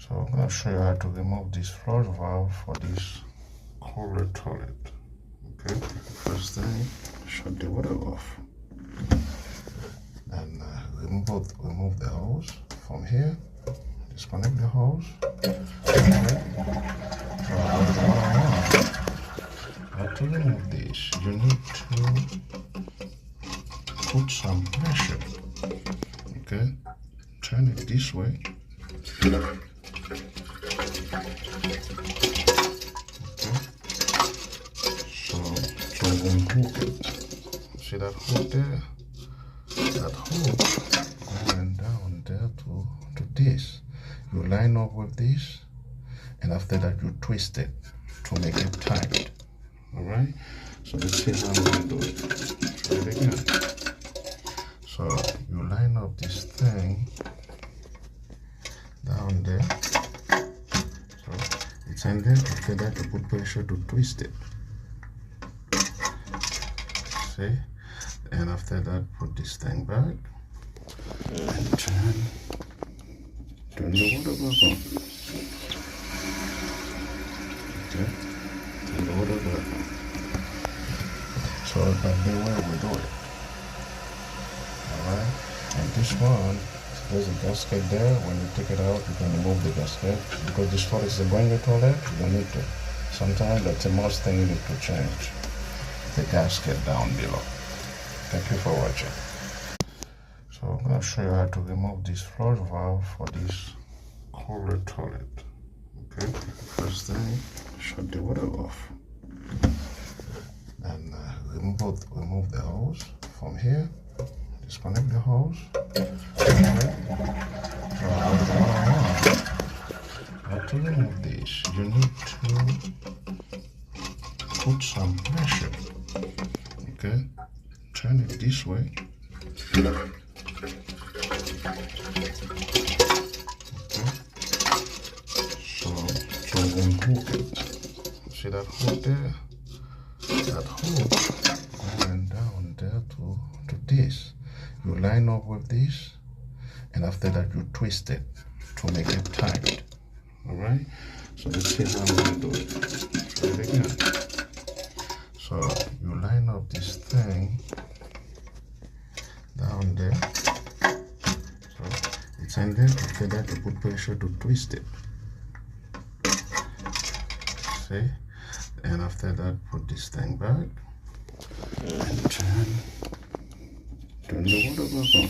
So I'm going to show you how to remove this flush valve for this kolher toilet. Okay, first thing, shut the water off and remove the hose from here. Disconnect the hose. Okay. Now to remove this, you need to put some pressure. Okay, turn it this way. Okay. So unhook it. See that hook there? That hook going down there to this. You line up with this, and after that you twist it to make it tight. Alright? So let's see how I'm going to do it. Try it again. So you line up this thing down there. So it's in there. After that you put pressure to twist it. See? And after that put this thing back and turn the water back on. Okay? Turn the water back on. So that's the way we do it. Alright? And this one, there's a gasket there. When you take it out, you can remove the gasket. Because this toilet is a brand new toilet, you don't need to. Sometimes that's the most thing you need to change. The gasket down below. Thank you for watching. So I'm going to show you how to remove this flush valve for this kolher toilet. Okay, first thing, shut the water off and remove the hose from here. Disconnect the hose. Okay. Now to remove this, you need to put some pressure. Okay, turn it this way. Okay. So unhook it. See that hook there? That hook going down there to this. You line up with this, and after that you twist it to make it tight. Alright? So let's see how I'm going to do it. Try it again. So you line up this thing down there. So it's in there. After that you put pressure to twist it. See? And after that put this thing back and turn the water back on.